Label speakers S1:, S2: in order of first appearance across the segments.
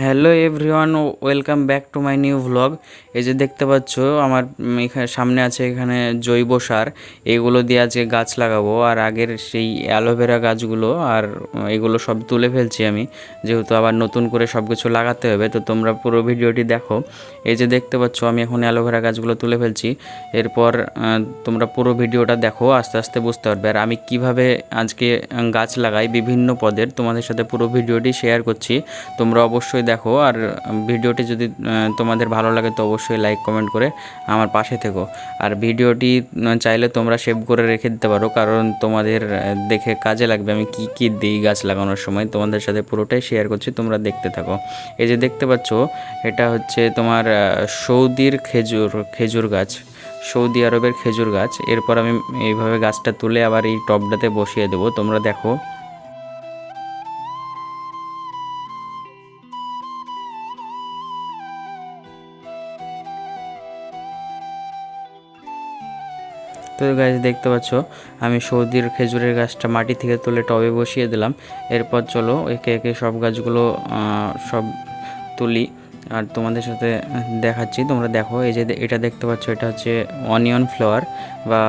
S1: Hello everyone, welcome back to my new vlog. এই যে দেখতে পাচ্ছ আমার এখানে সামনে আছে এখানে জৈব সার, এগুলো দিয়ে আজকে গাছ লাগাবো। আর আগের সেই অ্যালোভেরা গাছগুলো আর এগুলো সব তুলে ফেলছি আমি, যেহেতু আবার নতুন করে সব কিছু লাগাতে হবে। তো তোমরা পুরো ভিডিওটি দেখো। এই যে দেখতে পাচ্ছ আমি এখন অ্যালোভেরা গাছগুলো তুলে ফেলছি। এরপর তোমরা পুরো ভিডিওটা দেখো, আস্তে আস্তে বুঝতে পারবে। আর আমি কিভাবে আজকে গাছ লাগাই বিভিন্ন পদের তোমাদের সাথে পুরো ভিডিওটি শেয়ার করছি। তোমরা অবশ্যই দেখো। আর ভিডিওটি যদি তোমাদের ভালো লাগে তো অবশ্যই লাইক কমেন্ট করে আমার পাশে থেকো। আর ভিডিওটি চাইলে তোমরা সেভ করে রেখে দিতে পারো, কারণ তোমাদের দেখে কাজে লাগবে আমি কি কি দিই গাছ লাগানোর সময়। তোমাদের সাথে পুরোটাই শেয়ার করছি, তোমরা দেখতে থাকো। এই যে দেখতে পাচ্ছ এটা হচ্ছে তোমার সৌদির খেজুর গাছ, সৌদি আরবের খেজুর গাছ। এরপর আমি এইভাবে গাছটা তুলে আবার এই টবটাতে বসিয়ে দেবো, তোমরা দেখো। তো গাছ দেখতে পাচ্ছ আমি সৌদির খেজুরের গাছটা মাটি থেকে তুলে টবে বসিয়ে দিলাম। এরপর চলো একে একে সব গাছগুলো সব তুলি আর তোমাদের সাথে দেখাচ্ছি, তোমরা দেখো। এই যে এটা দেখতে পাচ্ছ এটা হচ্ছে অনিয়ন ফ্লাওয়ার বা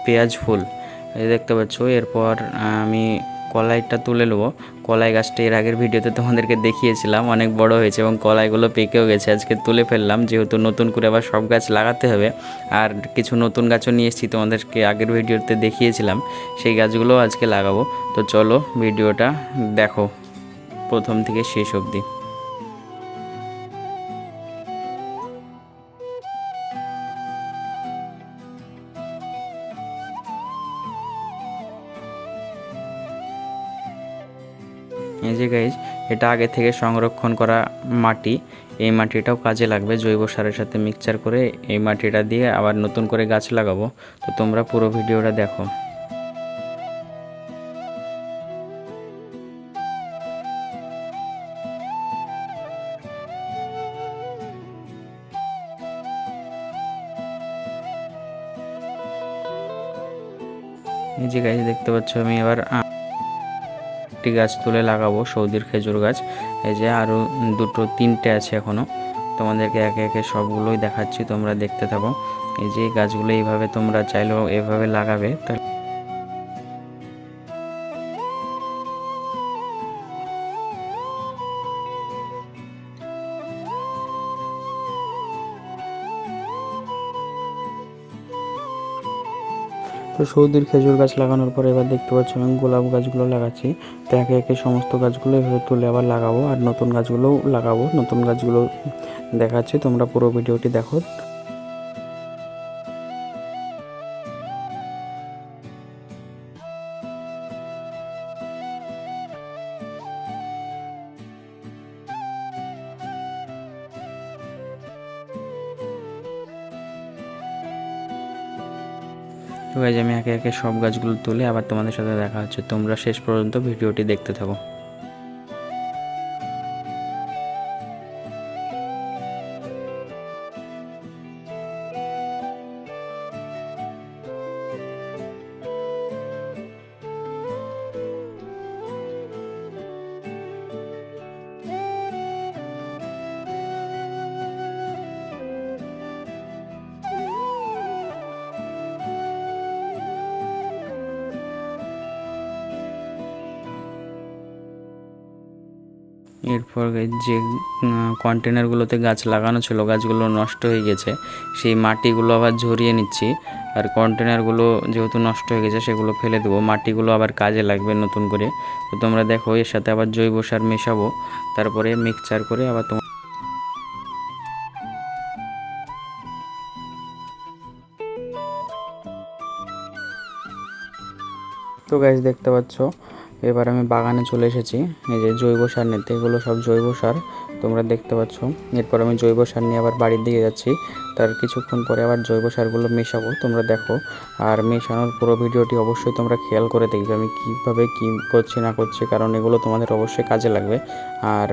S1: পেঁয়াজ ফুল, এই দেখতে পাচ্ছ। এরপর আমি কলাইটা তুলে নেবো। কলাই গাছটা এর আগের ভিডিওতে তোমাদেরকে দেখিয়েছিলাম, অনেক বড় হয়েছে এবং কলাইগুলো পেকেও গেছে। আজকে তুলে ফেললাম, যেহেতু নতুন করে আবার সব গাছ লাগাতে হবে। আর কিছু নতুন গাছও নিয়ে এসেছি, তোমাদেরকে আগের ভিডিওতে দেখিয়েছিলাম, সেই গাছগুলোও আজকে লাগাবো। তো চলো ভিডিওটা দেখো প্রথম থেকে শেষ অবধি। এই যে গাইজ, এটা আগে থেকে সংরক্ষণ করা মাটি, এই মাটিটাও কাজে লাগবে। জৈব সারের সাথে মিক্সচার করে এই মাটিটা দিয়ে আবার নতুন করে গাছ লাগাবো। তো তোমরা পুরো ভিডিওটা দেখো। এই যে গাইজ দেখতে পাচ্ছ আমি এবার একটি গাছ তুলে লাগাবো, সৌদির খেজুর গাছ। এই যে আরও দুটো তিনটে আছে এখনও, তোমাদেরকে একে একে সবগুলোই দেখাচ্ছি, তোমরা দেখতে থাকো। এই যে গাছগুলো এইভাবে তোমরা চাইলেও এভাবে লাগাবে। তো সৌদির খেজুর গাছ লাগানোর পরে এবার দেখতে পাচ্ছ আমি গোলাপ গাছগুলো লাগাচ্ছি। তো একে একে সমস্ত গাছগুলো এভাবে তুলে আবার লাগাবো, আর নতুন গাছগুলোও লাগাবো। নতুন গাছগুলো দেখাচ্ছি, তোমরা পুরো ভিডিওটি দেখো। তো গাইজ আমি একে একে সব গাছগুলো তুলে আবার তোমাদের সাথে দেখা হচ্ছে, তোমরা শেষ পর্যন্ত ভিডিওটি দেখতে থাকো। এরপর যে কন্টেনারগুলোতে গাছ লাগানো ছিল, গাছগুলো নষ্ট হয়ে গেছে, সেই মাটিগুলো আবার ঝরিয়ে নিচ্ছি। আর কন্টেনারগুলো যেহেতু নষ্ট হয়ে গেছে সেগুলো ফেলে দেবো, মাটিগুলো আবার কাজে লাগবে নতুন করে। তো তোমরা দেখো এর সাথে আবার জৈব সার মেশাবো, তারপরে মিক্সচার করে আবার তো গাছ দেখতে পাচ্ছ এবার আমি বাগানে চলে এসেছি। এই যে জৈব সার নিতে, এগুলো সব জৈব সার তোমরা দেখতে পাচ্ছ। এরপর আমি জৈব সার নিয়ে আবার বাড়ির দিকে যাচ্ছি, তার কিছুক্ষণ পরে আবার জৈব সারগুলো মেশাবো, তোমরা দেখো। আর মেশানোর পুরো ভিডিওটি অবশ্যই তোমরা খেয়াল করে দেখবে আমি কীভাবে কী করছি না করছি, কারণ এগুলো তোমাদের অবশ্যই কাজে লাগবে। আর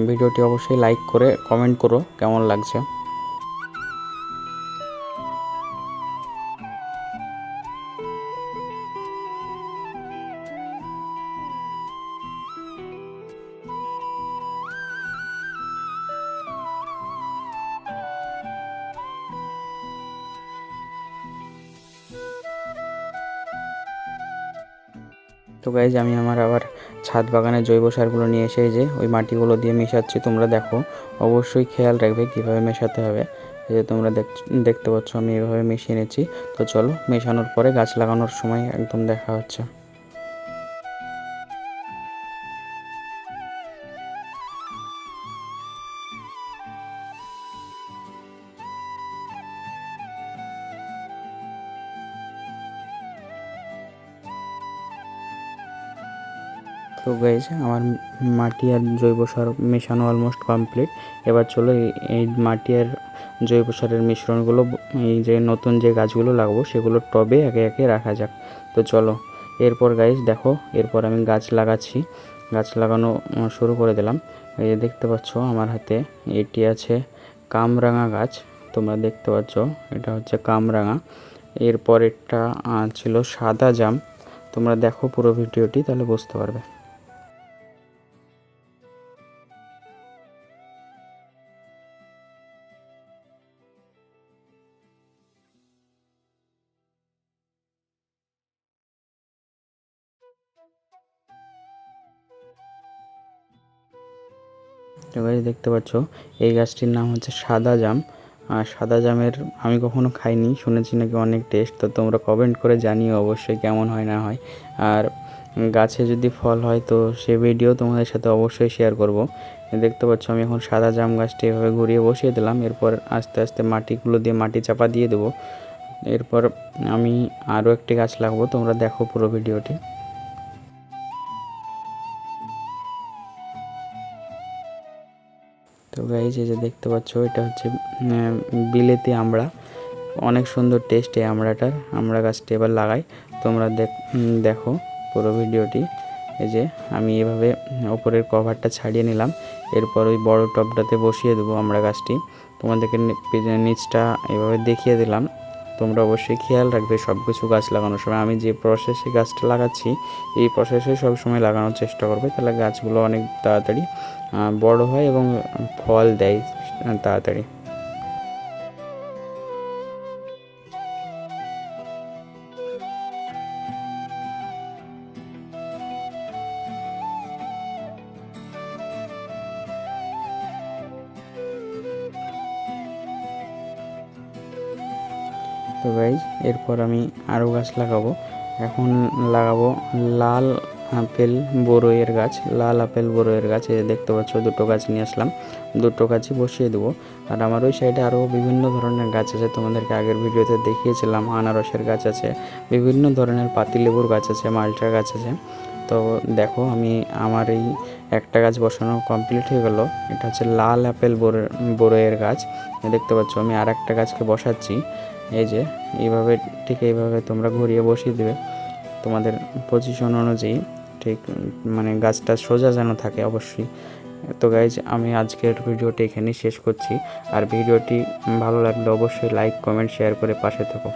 S1: ভিডিওটি অবশ্যই লাইক করে কমেন্ট করো কেমন লাগছে। তো গাইজ আমি আমার আবার ছাদ বাগানের জৈব সারগুলো নিয়ে এসে যে ওই মাটিগুলো দিয়ে মেশাচ্ছি। তোমরা দেখো, অবশ্যই খেয়াল রাখবে কীভাবে মেশাতে হবে। এই যে তোমরা দেখতে পাচ্ছ আমি এভাবে মিশিয়ে নিচ্ছি। তো চলো, মেশানোর পরে গাছ লাগানোর সময় একদম দেখা হচ্ছে। তো গাইজ আমার মাটি আর জৈব সার মেশানো অলমোস্ট কমপ্লিট। এবার চলো এই মাটি আর জৈব সারের মিশ্রণগুলো এই যে নতুন যে গাছগুলো লাগাবো সেগুলো টবে একে একে রাখা যাক। তো চলো, এরপর গাইজ দেখো, এরপর আমি গাছ লাগাচ্ছি। গাছ লাগানো শুরু করে দিলাম। এই যে দেখতে পাচ্ছ আমার হাতে এটি আছে কামরাঙা গাছ। তোমরা দেখতে পাচ্ছ এটা হচ্ছে কামরাঙা। এরপরেরটা ছিল সাদা জাম। তোমরা দেখো পুরো ভিডিওটি, তাহলে বুঝতে পারবে। এবারে দেখতে পাচ্ছ এই গাছটির নাম হচ্ছে সাদা জাম। আর সাদা জামের আমি কখনো খাইনি, শুনেছি নাকি অনেক টেস্ট। তো তোমরা কমেন্ট করে জানিও অবশ্যই কেমন হয় না হয়। আর গাছে যদি ফল হয় তো সে ভিডিও তোমাদের সাথে অবশ্যই শেয়ার করব। দেখতে পাচ্ছ আমি এখন সাদা জাম গাছটি এভাবে ঘুরিয়ে বসিয়ে দিলাম। এরপর আস্তে আস্তে মাটিগুলো দিয়ে মাটি চাপা দিয়ে দেবো। এরপর আমি আরও একটি গাছ লাগাবো। তোমরা দেখো পুরো ভিডিওটি। তো গাইজ এই যে দেখতে পাচ্ছ এটা হচ্ছে বিলেতি আমড়া। অনেক সুন্দর টেস্ট এই আমড়াটার। আমড়া গাছটি এবার লাগাই। তোমরা দেখো পুরো ভিডিওটি। এই যে আমি এভাবে ওপরের কভারটা ছাড়িয়ে নিলাম। এরপর ওই বড় টবটাতে বসিয়ে দেবো আমড়া গাছটি। তোমাদেরকে নিচটা এভাবে দেখিয়ে দিলাম। তোমরা অবশ্যই খেয়াল রাখবে সব কিছু গাছ লাগানোর সময়। আমি যে প্রসেসে গাছটা লাগাচ্ছি এই প্রসেসে সবসময় লাগানোর চেষ্টা করবে, তাহলে গাছগুলো অনেক তাড়াতাড়ি বড় হয় এবং ফল দেয় তাড়াতাড়ি। তো গাইজ এরপর আমি আরও গাছ লাগাবো। এখন লাগাবো লাল আপেল বড়ইয়ের গাছ। লাল আপেল বড়ইয়ের গাছ এই দেখতে পাচ্ছ দুটো গাছ নিয়ে আসলাম। দুটো গাছই বসিয়ে দেবো। আর আমার ওই সাইডে আরও বিভিন্ন ধরনের গাছ আছে, তোমাদেরকে আগের ভিডিওতে দেখিয়েছিলাম। আনারসের গাছ আছে, বিভিন্ন ধরনের পাতিলেবুর গাছ আছে, মালটার গাছ আছে। তো দেখো আমি আমার এই একটা গাছ বসানো কমপ্লিট হয়ে গেল। এটা হচ্ছে লাল আপেল বড়ইয়ের গাছ। দেখতে পাচ্ছ আমি আর একটা গাছকে বসাচ্ছি। এই যে এইভাবে, ঠিক এইভাবে তোমরা ঘুরিয়ে বসিয়ে দেবে তোমাদের পজিশন অনুযায়ী, ঠিক মানে গাছটা সোজা যেন থাকে অবশ্যই। তো গাইজ আমি আজকের ভিডিওটি এখানেই শেষ করছি। আর ভিডিওটি ভালো লাগলে অবশ্যই লাইক কমেন্ট শেয়ার করে পাশে থেকো।